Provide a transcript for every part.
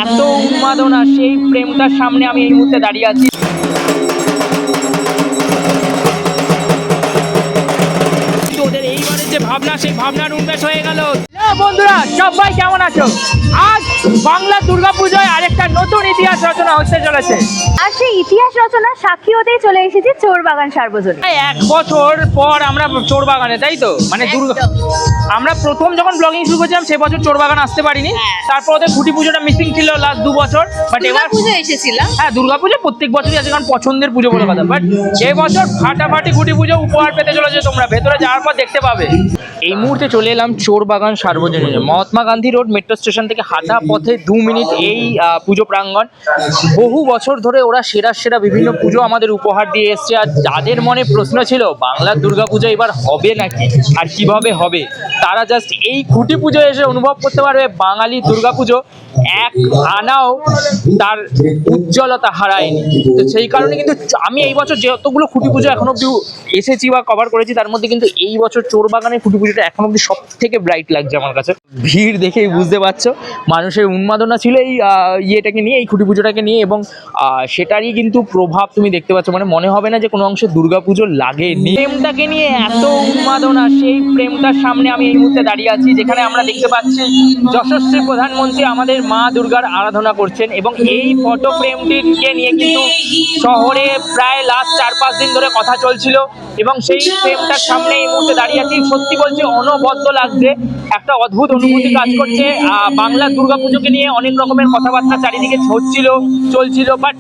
এত উন্মাদনা, সেই প্রেমটার সামনে আমি এই মুহূর্তে দাঁড়িয়ে আছি। ওদের এইবারের যে ভাবনা, সেই ভাবনার উন্মেষ হয়ে গেল। বন্ধুরা সবাই কেমন আছো? আজ বাংলা দুর্গাপূজায় আরেকটা নতুন ইতিহাস রচনা হতে চলেছে। আর সেই ইতিহাস রচনার সাক্ষী হতেই চলে এসেছি চোরবাগান সার্বজনীন। 1 বছর পর আমরা চোরবাগানে, তাই তো? মানে আমরা প্রথম যখন ব্লগিং শুরু করেছিলাম সে বছর চোরবাগান আসতে পারিনি। তারপর ওদের খুঁটি পুজোটা মিসিং ছিল লাস্ট 2 বছর। বাট এবার পুজো এসেছিল। হ্যাঁ, দুর্গাপুজো প্রত্যেক বছরই আছে, কারণ পছন্দের পুজো বলে কথা। বাট এই বছর ফাটাফাটি খুঁটি পুজো উপহার পেতে চলেছে। তোমরা ভেতরে যাওয়ার পর দেখতে পাবে। এই মুহূর্তে চলে এলাম চোরবাগান সার্বজনীনে। Mahatma Gandhi road metro station থেকে হাঁটা পথে 2 মিনিট এই পুজো প্রাঙ্গণ। বহু বছর ধরে ওরা সেরা বিভিন্ন পুজো আমাদের উপহার দিয়ে এসছে। আর যাদের মনে প্রশ্ন ছিল বাংলার দুর্গাপুজো এবার হবে নাকি আর কিভাবে হবে, তারা জাস্ট এই খুঁটি পুজো এসে অনুভব করতে পারবে বাঙালি দুর্গাপুজো এক আনাও তার উজ্জ্বলতা হারায়নি। তো সেই কারণে কিন্তু আমি এই বছর যতগুলো খুঁটি পুজো এখন অব্দি এসেছি বা কভার করেছি, তার মধ্যে কিন্তু এই বছর চোরবাগানের খুঁটি পুজোটা এখন অব্দি সব থেকে ব্রাইট লাগছে আমার কাছে। ভিড় দেখেই বুঝতে পারছো মানুষের উন্মাদনা ছিল এই ইয়েটাকে নিয়ে, এই খুঁটি পুজোটাকে নিয়ে। এবং সেটারই কিন্তু প্রভাব তুমি দেখতে পাচ্ছ। মানে মনে হবে না যে কোনো অংশে দুর্গাপুজো লাগেনি। প্রেমটাকে নিয়ে এত উন্মাদনা, সেই প্রেমটার সামনে আমি এই মুহূর্তে দাঁড়িয়ে আছি, যেখানে আমরা দেখতে পাচ্ছি যশস্বী প্রধানমন্ত্রী আমাদের মা দুর্গার আরাধনা করছেন। এবং এই ফটো ফ্রেমটিকে নিয়ে কিন্তু শহরে প্রায় লাস্ট 4-5 দিন ধরে কথা চলছিল। এবং সেই ফ্রেমটার সামনে এই মুহূর্তে দাঁড়িয়ে আছি। সত্যি বলছি অনবদ্য লাগছে, একটা অদ্ভুত অনুভূতি কাজ করছে। বাংলার দুর্গাপুজোকে নিয়ে অনেক রকমের কথাবার্তা চারিদিকে চলছিল। বাট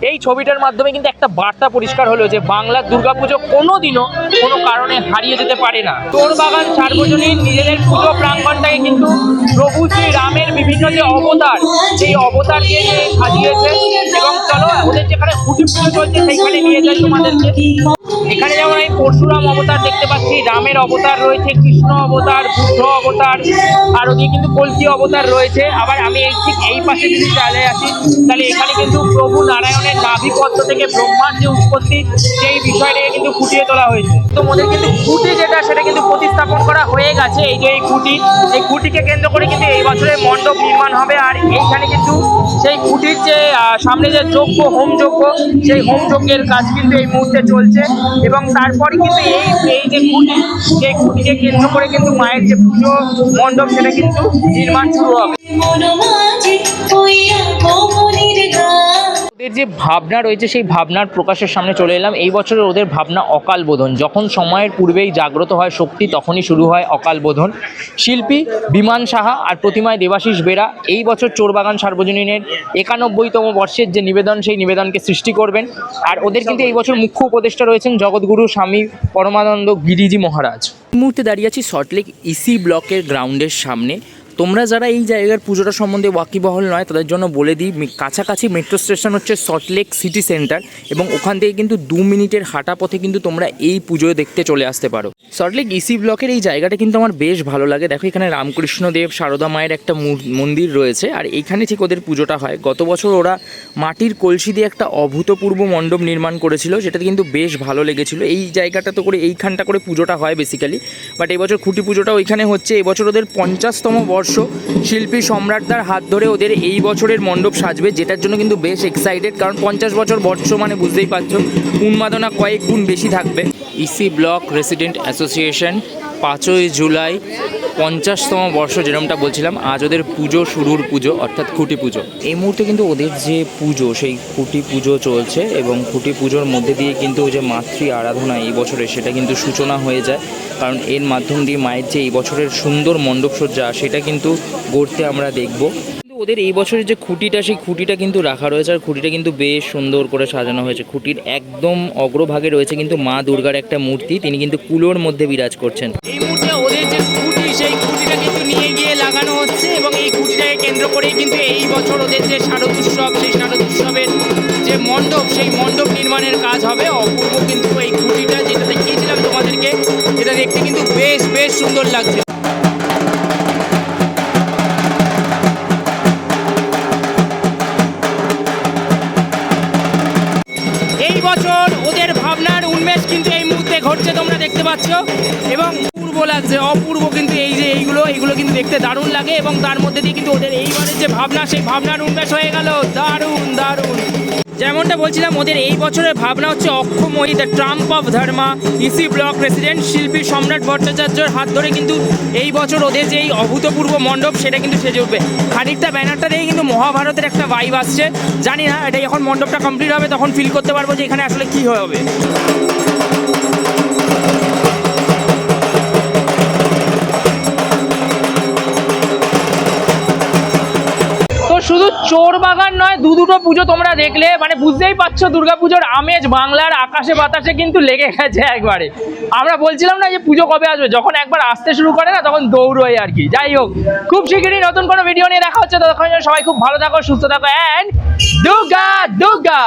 এই ছবিটার মাধ্যমে কিন্তু একটা বার্তা পরিষ্কার হলো যে বাংলার দুর্গাপুজো কোনোদিনও কোনো কারণে হারিয়ে যেতে পারে না। চোরবাগান সার্বজনীন নিজেদের পুজো প্রাঙ্গণটাকে কিন্তু প্রভু শ্রী রামের বিভিন্ন যে অবতার, সেই অবতার দিয়ে সাজিয়েছে। এবং চলো ওদের যেখানে খুঁটি পুজো চলছে সেইখানে নিয়ে যাই তোমাদেরকে। এখানে যেমন আমি পরশুরাম অবতার দেখতে পাচ্ছি, রামের অবতার রয়েছে, কৃষ্ণ অবতার, বুদ্ধ অবতার, আর ওদিকে কিন্তু কল্কি অবতার রয়েছে। আবার আমি ঠিক এই পাশে যদি চালে আসি, তাহলে এখানে কিন্তু প্রভু নারায়ণের নাভিপদ্ম থেকে ব্রহ্মার যে উৎপত্তি, সেই বিষয়টাকে কিন্তু ফুটিয়ে তোলা হয়েছে। তো ওদের কিন্তু খুঁটি যেটা, সেটা কিন্তু প্রতিস্থাপন করা হয়ে গেছে। এই যে এই খুঁটিকে কেন্দ্র করে কিন্তু এই বছরের মণ্ডপ নির্মাণ হবে। আর এইখানে কিন্তু সেই খুঁটির যে সামনে যে যজ্ঞ, হোম যজ্ঞ, সেই হোম যজ্ঞের কাজ কিন্তু এই মুহূর্তে চলছে। এবং তারপরে কিন্তু এই যে খুঁটি, সেই খুঁটিকে কেন্দ্র করে কিন্তু মায়ের যে পুজো মণ্ডপ, সেটা কিন্তু নির্মাণ শুরু হবে। ওদের যে ভাবনা রয়েছে, সেই ভাবনার প্রকাশের সামনে চলে এলাম। এই বছরের ওদের ভাবনা অকাল বোধন। যখন সময়ের পূর্বেই জাগ্রত হয় শক্তি, তখনই শুরু হয় অকাল বোধন। শিল্পী বিমান সাহা আর প্রতিমায় দেবাশিস বেরা এই বছর চোরবাগান সার্বজনীনের 91তম বর্ষের যে নিবেদন, সেই নিবেদনকে সৃষ্টি করবেন। আর ওদের কিন্তু এই বছর মুখ্য উপদেষ্টা রয়েছেন জগৎগুরু স্বামী পরমানন্দ গিরিজি মহারাজ। এই মুহূর্তে দাঁড়িয়ে আছি সল্টলেক ইসি ব্লকের গ্রাউন্ডের সামনে। তোমরা যারা এই জায়গার পুজোটা সম্বন্ধে ওয়াকিবহল নয়, তাদের জন্য বলে দিই, কাছাকাছি মেট্রো স্টেশন হচ্ছে সল্টলেক সিটি সেন্টার। এবং ওখান থেকে কিন্তু 2 মিনিটের হাঁটা পথে কিন্তু তোমরা এই পুজো দেখতে চলে আসতে পারো। সল্টলেক ইসি ব্লকের এই জায়গাটা কিন্তু আমার বেশ ভালো লাগে। দেখো এখানে রামকৃষ্ণ দেব সারদা মায়ের একটা মন্দির রয়েছে। আর এইখানে ঠিক ওদের পুজোটা হয়। গত বছর ওরা মাটির কলসি দিয়ে একটা অভূতপূর্ব মণ্ডপ নির্মাণ করেছিল, যেটাতে কিন্তু বেশ ভালো লেগেছিল। এই জায়গাটা তো করে এইখানটা করে পুজোটা হয় বেসিক্যালি। বাট এবছর খুঁটি পুজোটা ওইখানে হচ্ছে। এবছর ওদের 50তম বর্ষ। শিল্পী সম্রাটদার হাত ধরে ওদের এই বছরের মণ্ডপ সাজবে, যেটার জন্য কিন্তু বেশ এক্সাইটেড। কারণ 50 বছর বর্ষ মানে বুঝতেই পারছো উন্মাদনা কয়েক গুণ বেশি থাকবে। ইসি ব্লক রেসিডেন্ট অ্যাসোসিয়েশন 5ই জুলাই 50তম বর্ষ, যেরকমটা বলছিলাম। আজ ওদের শুরুর পুজো অর্থাৎ খুঁটি পুজো। এই মুহূর্তে কিন্তু ওদের যে পুজো, সেই খুঁটি পুজো চলছে। এবং খুঁটি পুজোর মধ্যে দিয়ে কিন্তু ওই যে মাতৃ আরাধনা এই বছরে, সেটা কিন্তু সূচনা হয়ে যায়। কারণ এর মাধ্যম দিয়ে মায়ের যে এই বছরের সুন্দর মণ্ডপসজ্জা, সেটা কিন্তু গড়তে আমরা দেখব। ওদের এই বছরের যে খুঁটিটা, সেই খুঁটিটা কিন্তু রাখা রয়েছে। আর খুঁটিটা কিন্তু বেশ সুন্দর করে সাজানো হয়েছে। খুঁটির একদম অগ্রভাগে রয়েছে কিন্তু মা দুর্গার একটা মূর্তি, তিনি কিন্তু কুলোর মধ্যে বিরাজ করছেন। এই মুহূর্তে ওদের যে খুঁটি, সেই খুঁটিটা কিন্তু নিয়ে গিয়ে লাগানো হচ্ছে। এবং এই খুঁটিটাকে কেন্দ্র করেই কিন্তু এই বছর ওদের যে শারদ উৎসব, সেই শারদ উৎসবের যে মণ্ডপ, সেই মণ্ডপ নির্মাণের কাজ হবে। অপূর্ব কিন্তু এই খুঁটিটা, যেটা দেখিয়েছিলাম তোমাদেরকে, এটা দেখতে কিন্তু বেশ সুন্দর লাগছে। এই বছর ওদের ভাবনার উন্মেষ কিন্তু এই মুহূর্তে ঘটছে, তোমরা দেখতে পাচ্ছ। এবং অপূর্ব লাগছে, অপূর্ব। কিন্তু এই যে এইগুলো পুজোগুলো এগুলো কিন্তু দেখতে দারুণ লাগে, এবং তার মধ্যে দিয়ে কিন্তু ওদের এইবারের যে ভাবনা, সেই ভাবনার উন্মেষ হয়ে গেল। দারুণ দারুণ। যেমনটা বলছিলাম, ওদের এই বছরের ভাবনা হচ্ছে অক্ষময়ী, the triumph of dharma. EC block resident শিল্পী সম্রাট ভট্টাচার্যের হাত ধরে কিন্তু এই বছর ওদের যে এই অভূতপূর্ব মণ্ডপ, সেটা কিন্তু সেজে উঠবে। খানিকটা ব্যানারটা দেখে কিন্তু মহাভারতের একটা ভাইব আসছে। জানি না, এটা যখন মণ্ডপটা কমপ্লিট হবে তখন ফিল করতে পারবো যে এখানে আসলে কী হবে। তো শুধু চোর বাগান নয়, দুটো পুজো তোমরা দেখলে, মানে বুঝতেই পারছো দুর্গাপুজোর আমেজ বাংলার আকাশে বাতাসে কিন্তু লেগে গেছে একবারে। আমরা বলছিলাম না যে পুজো কবে আসবে, যখন একবার আসতে শুরু করে না তখন দৌড়োয় আর কি। যাই হোক, খুব শিগগিরই নতুন কোনো ভিডিও নিয়ে দেখা হচ্ছে। ততক্ষণ সবাই খুব ভালো থাকো, সুস্থ থাকো, অ্যান্ড দুর্গা দুর্গা।